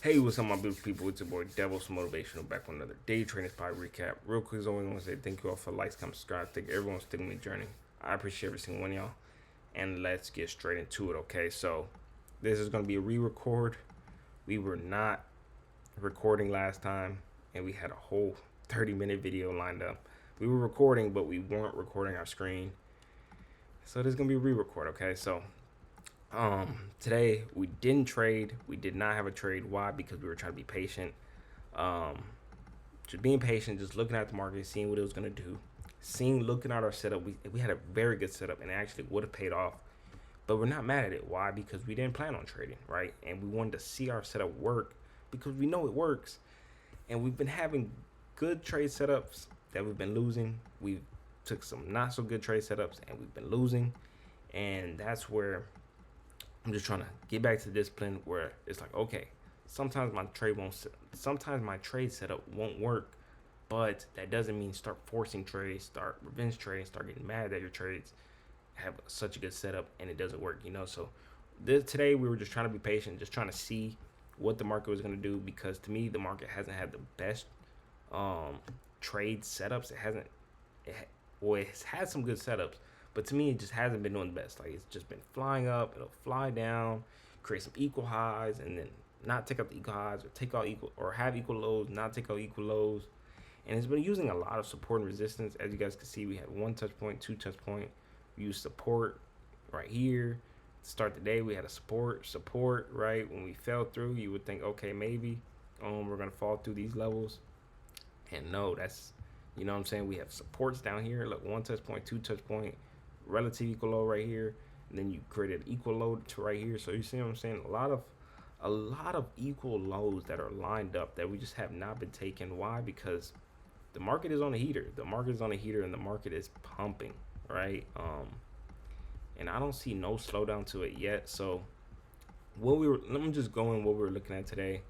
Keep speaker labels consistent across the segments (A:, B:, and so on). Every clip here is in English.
A: Hey, what's up, my beautiful people? It's your boy Devo, Motivational, back with another day trading spot recap. Real quick, as always, I want to say thank you all for likes, comments, subscribe. Thank everyone sticking with me journey. I appreciate every single one of y'all. And let's get straight into it, okay? So, this is going to be a re record. We were not recording last time, and we had a whole 30-minute video lined up. We were recording, but we weren't recording our screen. So, this is going to be a re record, okay? So, today we didn't trade. We did not have a trade. Why? Because we were trying to be patient. Um, just being patient, just looking at the market, seeing what it was gonna do, looking at our setup. We had a very good setup, and it actually would have paid off. But we're not mad at it. Why? Because we didn't plan on trading, right? And we wanted to see our setup work because we know it works. And we've been having good trade setups that we've been losing. We took some not so good trade setups and we've been losing. And that's where I'm just trying to get back to discipline where it's like, okay, sometimes my trade won't, sometimes my trade setup won't work, but that doesn't mean start forcing trades, start revenge trading, start getting mad that your trades have such a good setup and it doesn't work, you know? So today we were just trying to be patient, just trying to see what the market was going to do because to me, the market hasn't had the best um, trade setups. It hasn't, well, it's had some good setups, but to me, it just hasn't been doing the best. Like it's just been flying up, it'll fly down, create some equal highs, and then not take out the equal highs, or take out equal, or have equal lows, not take out equal lows. And it's been using a lot of support and resistance. As you guys can see, we had one touch point, two touch point. We used support right here. To start the day, we had a support right. When we fell through, you would think, okay, maybe we're gonna fall through these levels. And no, that's, you know what I'm saying? We have supports down here. Look, one touch point, two touch point, relative equal low right here. And then you created equal low to right here. So you see what I'm saying? A lot of equal lows that are lined up that we just have not been taken. Why? Because the market is on a heater. The market is on a heater and the market is pumping, right? And I don't see no slowdown to it yet. So let me just go in what we were looking at today.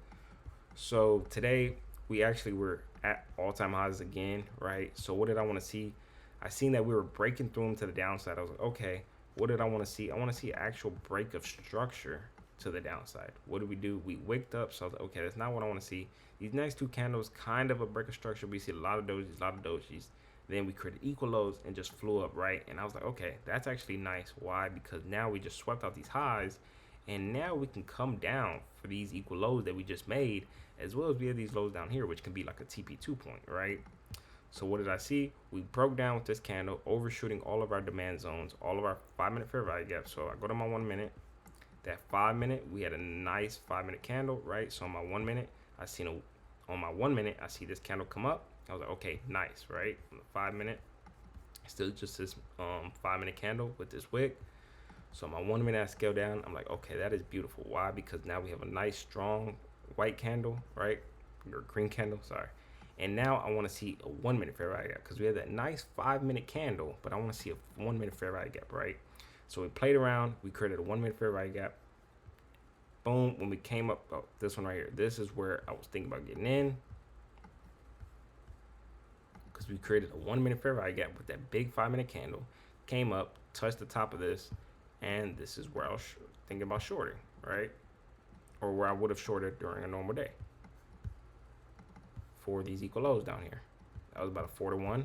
A: So today we actually were at all-time highs again, right? So what did I want to see? I seen that we were breaking through them to the downside. I was like, okay, what did I want to see? I want to see an actual break of structure to the downside. What did we do? We wicked up. So I was like, okay, that's not what I want to see. These next two candles, kind of a break of structure. We see a lot of dojis, a lot of dojis. Then we created equal lows and just flew up, right? And I was like, okay, that's actually nice. Why? Because now we just swept out these highs and now we can come down for these equal lows that we just made, as well as we have these lows down here, which can be like a TP2 point, right? So what did I see? We broke down with this candle, overshooting all of our demand zones, all of our 5-minute fair value gaps. So I go to my 1 minute. That 5 minute, we had a nice 5-minute candle, right? So on my 1 minute, on my 1 minute, I see this candle come up. I was like, okay, nice, right? On the 5 minute, still just this 5-minute candle with this wick. So my 1 minute I scale down. I'm like, okay, that is beautiful. Why? Because now we have a nice strong white candle, right? Or green candle, sorry. And now I want to see a 1 minute fair value gap because we have that nice 5-minute candle, but I want to see a 1 minute fair value gap, right? So we played around, we created a 1 minute fair value gap. Boom, when we came up, oh, this one right here, this is where I was thinking about getting in because we created a 1 minute fair value gap with that big 5-minute candle, came up, touched the top of this, and this is where I was thinking about shorting, right? Or where I would have shorted during a normal day for these equal lows down here. That was about a 4-to-1.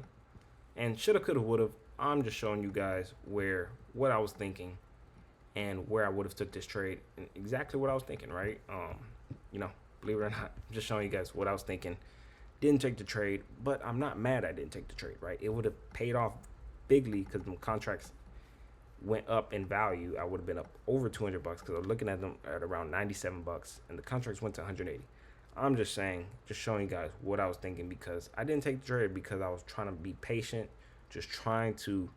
A: And shoulda, coulda, woulda. I'm just showing you guys what I was thinking and where I would have took this trade and exactly what I was thinking, right? You know, believe it or not, I'm just showing you guys what I was thinking. Didn't take the trade, but I'm not mad I didn't take the trade, right? It would have paid off bigly because the contracts went up in value. I would have been up over $200 because I was looking at them at around $97, and the contracts went to 180. I'm just saying, just showing you guys what I was thinking because I didn't take the trade because I was trying to be patient, just trying to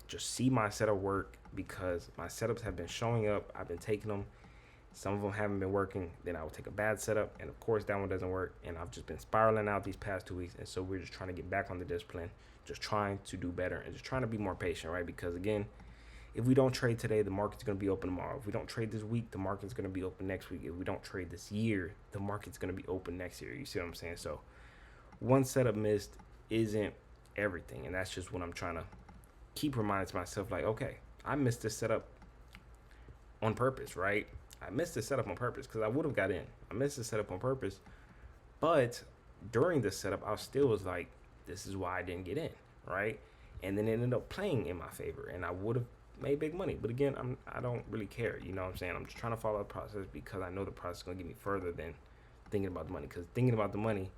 A: just see my setup work because my setups have been showing up. I've been taking them. Some of them haven't been working. Then I would take a bad setup, and of course that one doesn't work. And I've just been spiraling out these past 2 weeks, and so we're just trying to get back on the discipline, just trying to do better, and just trying to be more patient, right? Because again, if we don't trade today, the market's going to be open tomorrow. If we don't trade this week, the market's going to be open next week. If we don't trade this year, the market's going to be open next year. You see what I'm saying? So one setup missed isn't everything, and that's just what I'm trying to keep reminding myself, like, okay, I missed this setup on purpose, right? I missed the setup on purpose because I would have got in. I missed the setup on purpose, but during the setup, I still was like, this is why I didn't get in, right? And then it ended up playing in my favor, and I would have made big money. But again, I don't really care. You know what I'm saying? I'm just trying to follow the process because I know the process is gonna get me further than thinking about the money. Because thinking about the money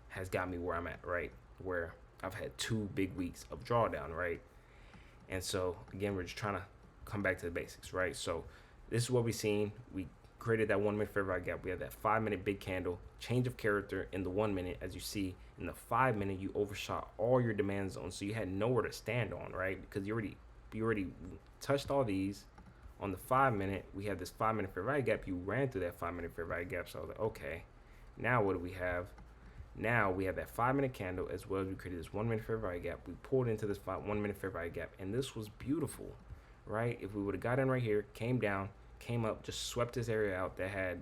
A: has got me where I'm at, right? Where I've had 2 big weeks of drawdown, right? And so again, we're just trying to come back to the basics, right? So this is what we seen. We created that 1 minute fair value gap. We had that 5 minute big candle, change of character in the 1 minute. As you see, in the 5 minute, you overshot all your demand zones, so you had nowhere to stand on, right? Because you already touched all these. On the 5 minute, we had this 5 minute fair value gap. You ran through that 5 minute fair value gap. So I was like, okay, now what do we have? Now we have that 5 minute candle, as well as we created this 1 minute fair value gap. We pulled into this 1 minute fair value gap, and this was beautiful, right? If we would have got in right here, came down, came up, just swept this area out that had,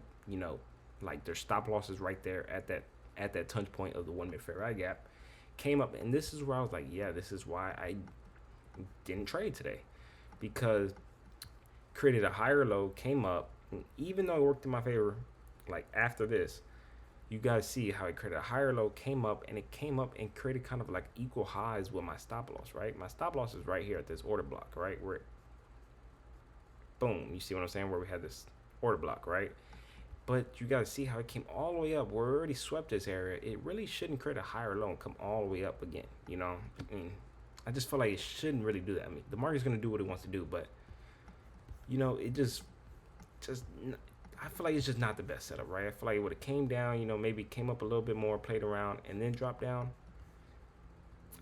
A: like their stop losses right there at that touch point of the 1 minute fair value gap, came up, and this is where I was like, yeah, this is why I didn't trade today, because created a higher low, came up, and even though it worked in my favor, like after this, you guys see how it created a higher low, came up, and it came up and created kind of like equal highs with my stop loss, right? My stop loss is right here at this order block, right? Where, boom, you see what I'm saying? Where we had this order block, right? But you guys see how it came all the way up. We already swept this area. It really shouldn't create a higher low and come all the way up again, I just feel like it shouldn't really do that. I mean, the market's going to do what it wants to do, but, it just I feel like it's just not the best setup, right? I feel like it would have came down, maybe came up a little bit more, played around, and then dropped down.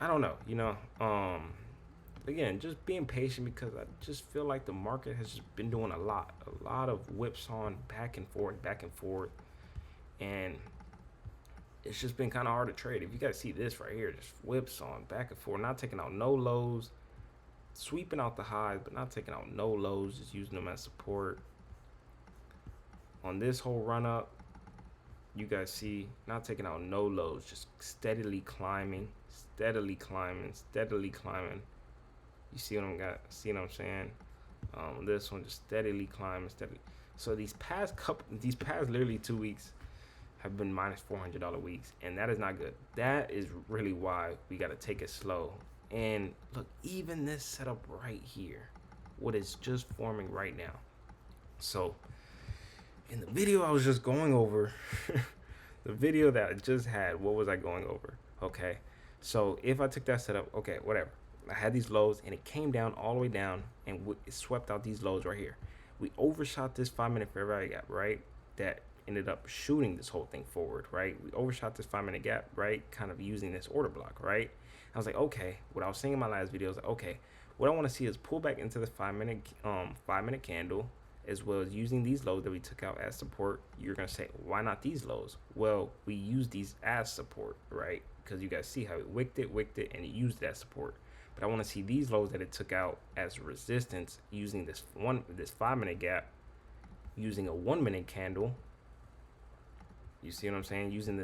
A: I don't know, again, just being patient, because I just feel like the market has just been doing a lot of whips on back and forth, and it's just been kind of hard to trade. If you guys see this right here, just whips on back and forth, not taking out no lows, sweeping out the highs, but not taking out no lows, just using them as support. On this whole run up, you guys see, not taking out no lows, just steadily climbing. You see what I'm saying? This one just steadily climbing, steadily. So these past literally 2 weeks have been minus $400 weeks, and that is not good. That is really why we got to take it slow. And look, even this setup right here, what is just forming right now. So in the video I was just going over, the video that I just had, what was I going over? Okay, so if I took that setup, okay, whatever. I had these lows, and it came down all the way down, and it swept out these lows right here. We overshot this 5 minute fair value gap, right? That ended up shooting this whole thing forward, right? We overshot this 5 minute gap, right? Kind of using this order block, right? I was like, okay, what I was saying in my last video is like, okay, what I want to see is pull back into the 5 minute candle, as well as using these lows that we took out as support. You're gonna say, why not these lows? Well, we use these as support, right? Because you guys see how it wicked it, and it used that support. But I want to see these lows that it took out as resistance, using this 5 minute gap, using a 1 minute candle. You see what I'm saying? Using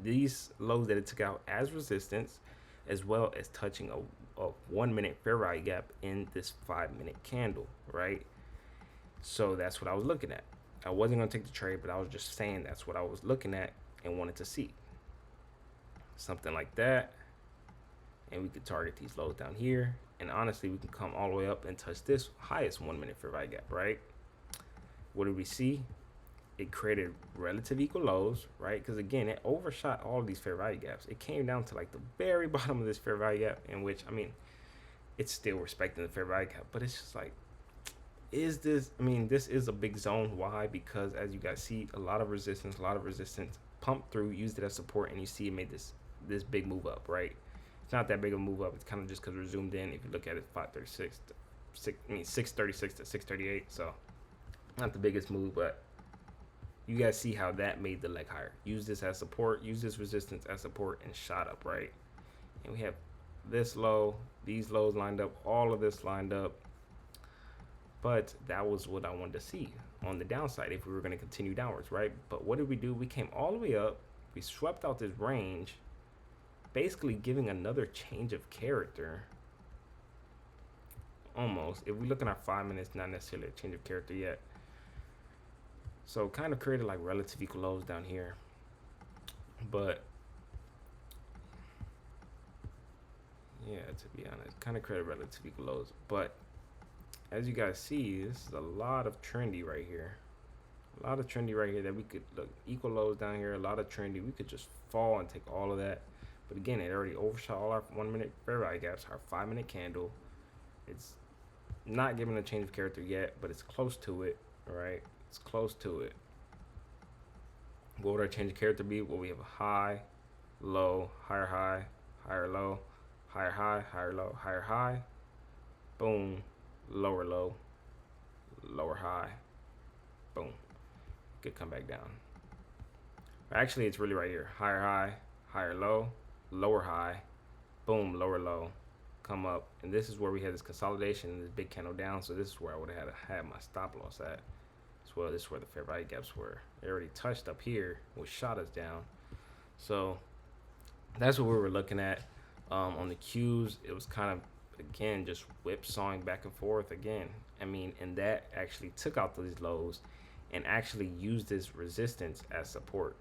A: these lows that it took out as resistance, as well as touching a 1 minute fair value gap in this 5 minute candle, right? So that's what I was looking at. I wasn't going to take the trade, but I was just saying that's what I was looking at and wanted to see. Something like that. And we could target these lows down here. And honestly, we can come all the way up and touch this highest 1 minute fair value gap, right? What did we see? It created relative equal lows, right? Because again, it overshot all of these fair value gaps. It came down to like the very bottom of this fair value gap, in which, it's still respecting the fair value gap, but it's just like, this is a big zone. Why? Because as you guys see, a lot of resistance pumped through, used it as support, and you see it made this big move up, right? It's not that big of a move up. It's kind of just because we're zoomed in. If you look at it, 636 to 638. So not the biggest move, but you guys see how that made the leg higher. Use this as support, use this resistance as support, and shot up, right? And we have this low, these lows lined up, all of this lined up. But that was what I wanted to see on the downside if we were going to continue downwards, right? But what did we do? We came all the way up. We swept out this range, basically giving another change of character. Almost. If we look at our 5 minutes, not necessarily a change of character yet. So kind of created like relative equal lows down here, but yeah, to be honest, kind of created relative equal lows. But as you guys see, this is a lot of trendy right here. A lot of trendy right here that we could look equal lows down here. A lot of trendy. We could just fall and take all of that. But again, it already overshot all our 1 minute fair value gaps. Our 5 minute candle. It's not giving a change of character yet, but it's close to it. All right, it's close to it. What would our change of character be? Well, we have a high, low, higher, low, higher high, higher low, higher high. Boom, lower low, lower high. Boom. Could come back down. Actually, it's really right here. Higher low, lower high, boom, lower low, come up. And this is where we had this consolidation and this big candle down. So this is where I would have had my stop loss at. As well, this is where the fair value gaps were. They already touched up here, which shot us down. So that's what we were looking at. On the Qs, it was kind of, again, just whipsawing back and forth again. I mean, and that actually took out these lows and actually used this resistance as support,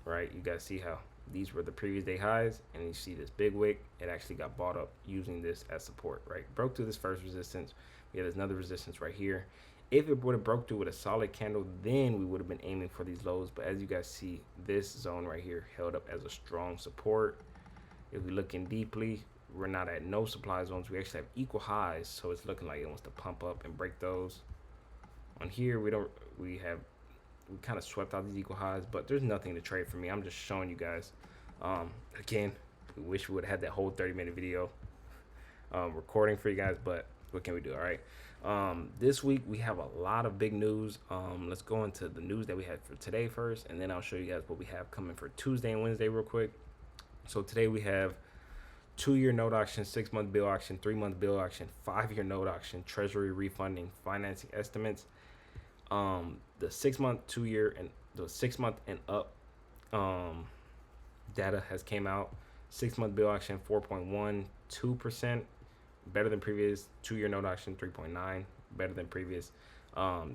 A: right? You guys see how these were the previous day highs, and you see this big wick, it actually got bought up using this as support, right? Broke through this first resistance. We had another resistance right here. If it would have broke through with a solid candle, then we would have been aiming for these lows. But as you guys see, this zone right here held up as a strong support. If we look in deeply, we're not at no supply zones. We actually have equal highs, so it's looking like it wants to pump up and break those. On here, we kind of swept out these equal highs, but there's nothing to trade for me. I'm just showing you guys. Again, we wish we would have had that whole 30-minute video recording for you guys, but what can we do? All right. This week we have a lot of big news. Let's go into the news that we had for today first, and then I'll show you guys what we have coming for Tuesday and Wednesday real quick. So today we have 2-year note auction, 6-month bill auction, 3-month bill auction, 5-year note auction, treasury refunding, financing estimates. The 6-month, 2-year, and the 6-month and up data has came out. 6-month bill auction 4.12%, better than previous. 2-year note auction 3.9, better than previous.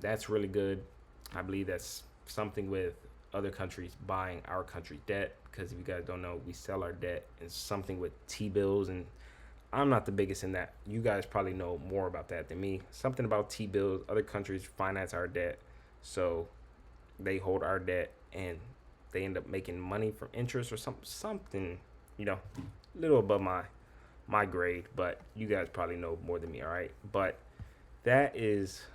A: That's really good. I believe that's something with other countries buying our country's debt, because if you guys don't know, we sell our debt. It's something with T-bills, and I'm not the biggest in that. You guys probably know more about that than me. Something about T-bills. Other countries finance our debt, so they hold our debt and they end up making money from interest or something, a little above my grade. But you guys probably know more than me, all right? But that is,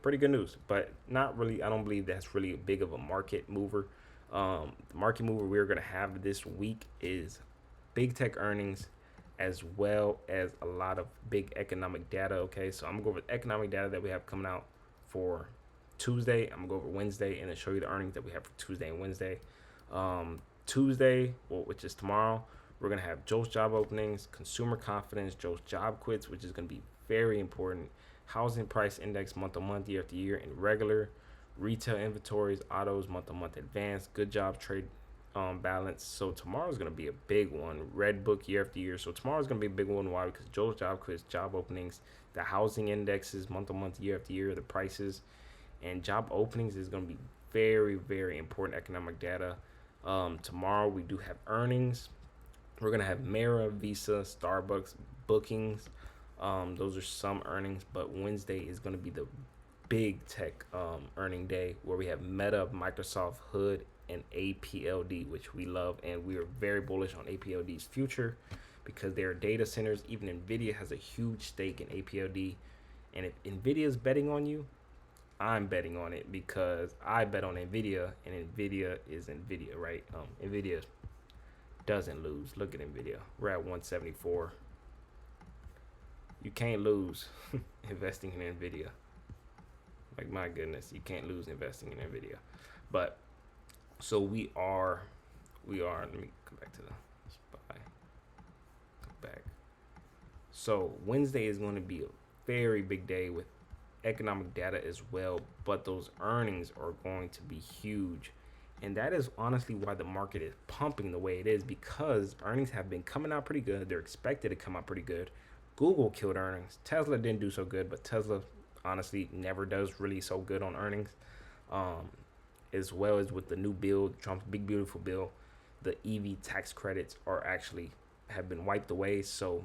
A: pretty good news. But not really. I don't believe that's really big of a market mover. The market mover we're gonna have this week is big tech earnings, as well as a lot of big economic data. Okay, so I'm gonna go over the economic data that we have coming out for Tuesday. I'm gonna go over Wednesday and then show you the earnings that we have for Tuesday and Wednesday. Tuesday, which is tomorrow, we're gonna have Joe's job openings, consumer confidence, Joe's job quits, which is gonna be very important. Housing price index month on month, year after year, and regular retail inventories, autos month on month, advanced good job trade balance. So tomorrow's gonna be a big one. Red book year after year. So tomorrow's gonna be a big one. Why? Because Joe's job quits, job openings, the housing indexes month on month, year after year, the prices, and job openings is gonna be very, very important economic data. Tomorrow we do have earnings. We're gonna have Mara, Visa, Starbucks bookings. Those are some earnings, but Wednesday is gonna be the big tech earning day, where we have Meta, Microsoft, Hood, and APLD, which we love, and we are very bullish on APLD's future because they are data centers. Even Nvidia has a huge stake in APLD, and if Nvidia is betting on you, I'm betting on it, because I bet on Nvidia, and Nvidia is Nvidia, right? Nvidia doesn't lose. Look at Nvidia. We're at 174. You can't lose investing in Nvidia. Like, my goodness, you can't lose investing in Nvidia. But so we are. Let me come back to the SPY. Come back. So Wednesday is going to be a very big day with economic data as well, but those earnings are going to be huge. And that is honestly why the market is pumping the way it is, because earnings have been coming out pretty good. They're expected to come out pretty good. Google killed earnings. Tesla didn't do so good, but Tesla honestly never does really so good on earnings. Um, as well as with the new bill, Trump's big beautiful bill, the EV tax credits are actually have been wiped away. So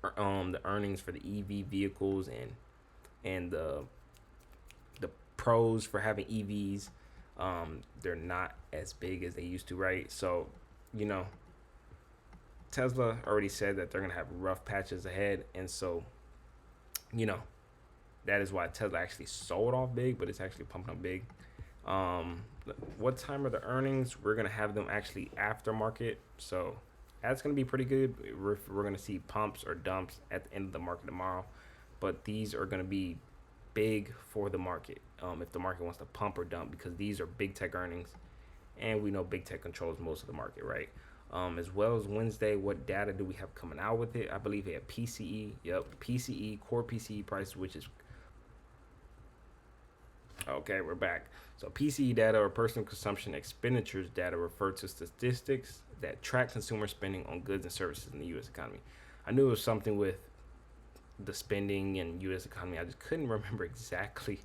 A: the earnings for the EV vehicles and the pros for having EVs, they're not as big as they used to, right? So, you know, Tesla already said that they're gonna have rough patches ahead, and so, you know, that is why Tesla actually sold off big, but it's actually pumping up big. Um, what time are the earnings? We're gonna have them actually aftermarket, so that's gonna be pretty good. We're gonna see pumps or dumps at the end of the market tomorrow, but these are gonna be big for the market. If the market wants to pump or dump, because these are big tech earnings, and we know big tech controls most of the market, right? As well as Wednesday, what data do we have coming out with it? I believe we have PCE. Yep, PCE, core PCE price, which is okay. We're back. So PCE data or personal consumption expenditures data refer to statistics that track consumer spending on goods and services in the U.S. economy. I knew it was something with the spending and U.S. economy. I just couldn't remember exactly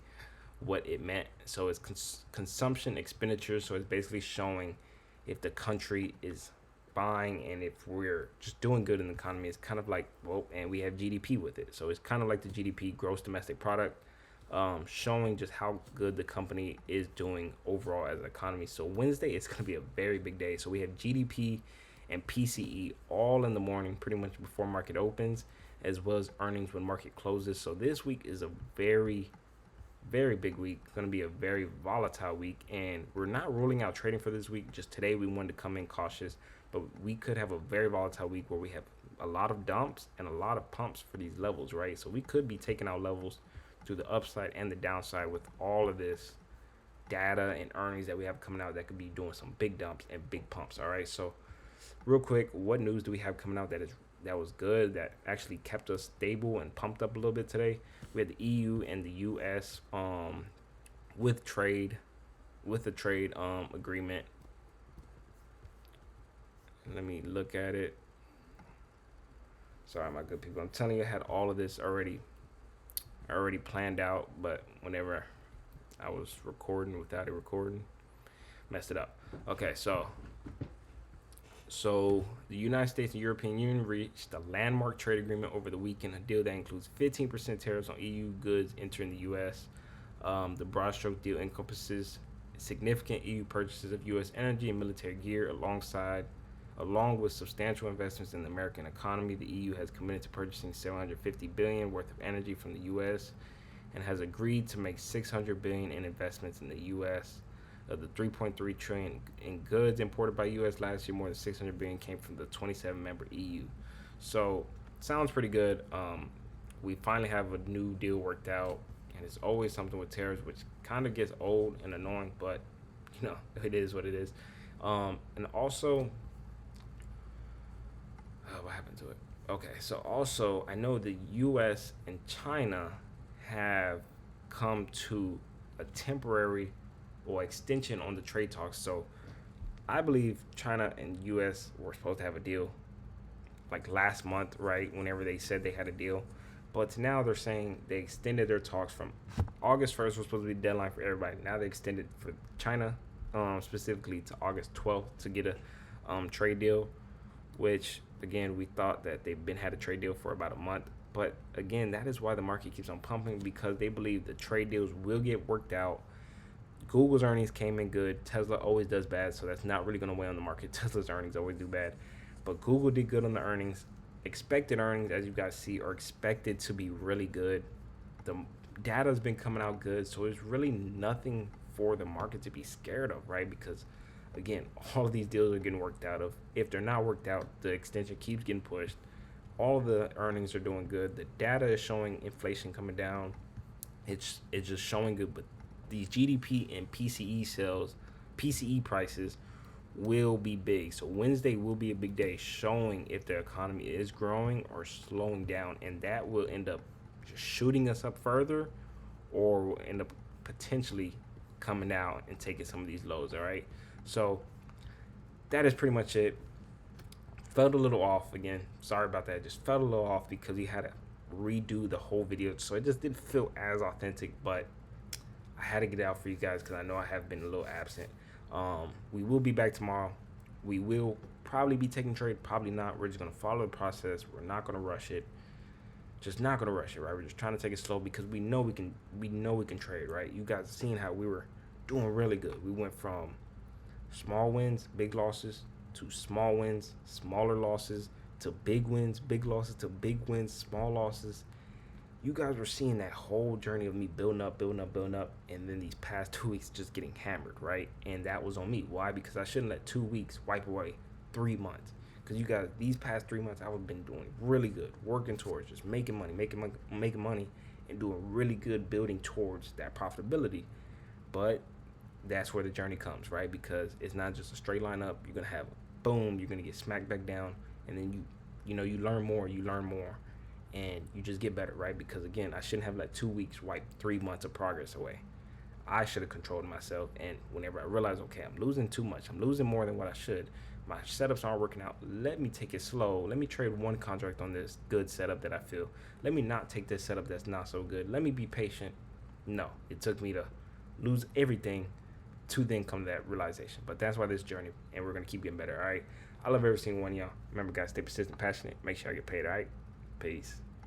A: what it meant. So it's consumption expenditures. So it's basically showing if the country is buying and if we're just doing good in the economy. It's kind of like, well, and we have GDP with it. So it's kind of like the GDP, gross domestic product, showing just how good the company is doing overall as an economy. So Wednesday is going to be a very big day. So we have GDP and PCE all in the morning, pretty much before market opens, as well as earnings when market closes. So this week is a very, very big week. It's going to be a very volatile week, and we're not ruling out trading for this week. Just today, we wanted to come in cautious, but we could have a very volatile week where we have a lot of dumps and a lot of pumps for these levels, right? So we could be taking out levels to the upside and the downside with all of this data and earnings that we have coming out that could be doing some big dumps and big pumps. All right, so real quick, what news do we have coming out that was good, that actually kept us stable and pumped up a little bit today? We had the EU and the US with the trade agreement. Let me look at it. Sorry, my good people. I'm telling you, I had all of this already planned out, but whenever I was recording without it recording, messed it up. Okay, so the United States and European Union reached a landmark trade agreement over the weekend, a deal that includes 15% tariffs on EU goods entering the U.S. The broad stroke deal encompasses significant EU purchases of U.S. energy and military gear, along with substantial investments in the American economy. The EU has committed to purchasing $750 billion worth of energy from the U.S. and has agreed to make $600 billion in investments in the U.S. Of the 3.3 trillion in goods imported by U.S. last year, more than 600 billion came from the 27-member EU. So sounds pretty good. We finally have a new deal worked out, and it's always something with tariffs, which kind of gets old and annoying, but you know it is what it is. And also, what happened to it? Okay, so also I know the U.S. and China have come to a temporary or extension on the trade talks. So I believe China and US were supposed to have a deal like last month, right? Whenever they said they had a deal. But now they're saying they extended their talks from August 1st was supposed to be the deadline for everybody. Now they extended for China, specifically to August 12th to get a trade deal, which again, we thought that they've had a trade deal for about a month. But again, that is why the market keeps on pumping, because they believe the trade deals will get worked out. Google's earnings came in good. Tesla always does bad, so that's not really going to weigh on the market. Tesla's earnings always do bad. But Google did good on the earnings. Expected earnings, as you guys see, are expected to be really good. The data has been coming out good, so there's really nothing for the market to be scared of, right? Because, again, all of these deals are getting worked out of. If they're not worked out, the extension keeps getting pushed. All of the earnings are doing good. The data is showing inflation coming down. It's just showing good, but these GDP and PCE prices will be big. So Wednesday will be a big day, showing if the economy is growing or slowing down, and that will end up just shooting us up further, or will end up potentially coming out and taking some of these lows. All right, so that is pretty much it. Felt a little off again. Sorry about that. Just felt a little off because we had to redo the whole video, so it just didn't feel as authentic, but I had to get it out for you guys because I know I have been a little absent. We will be back tomorrow. We will probably be taking trade, probably not. We're just gonna follow the process. We're not gonna rush it. Just not gonna rush it, right? We're just trying to take it slow because we know we can. We know we can trade, right? You guys seen how we were doing really good. We went from small wins, big losses, to small wins, smaller losses, to big wins, big losses, to big wins, small losses. You guys were seeing that whole journey of me building up, building up, building up, and then these past 2 weeks just getting hammered, right? And that was on me. Why? Because I shouldn't let 2 weeks wipe away 3 months. Because you guys, these past 3 months, I've been doing really good, working towards just making money, making money, and doing really good building towards that profitability. But that's where the journey comes, right? Because it's not just a straight line up. You're gonna have boom, you're gonna get smacked back down, and then you learn more, and you just get better, right? Because again, I shouldn't have let 2 weeks wipe 3 months of progress away. I should have controlled myself, and whenever I realize, okay, I'm losing too much, I'm losing more than what I should. My setups aren't working out. Let me take it slow. Let me trade one contract on this good setup that I feel. Let me not take this setup that's not so good. Let me be patient. No, it took me to lose everything to then come to that realization. But that's why this journey, and we're gonna keep getting better. All right. I love every single one of y'all. Remember, guys, stay persistent, passionate. Make sure I get paid. All right. Peace.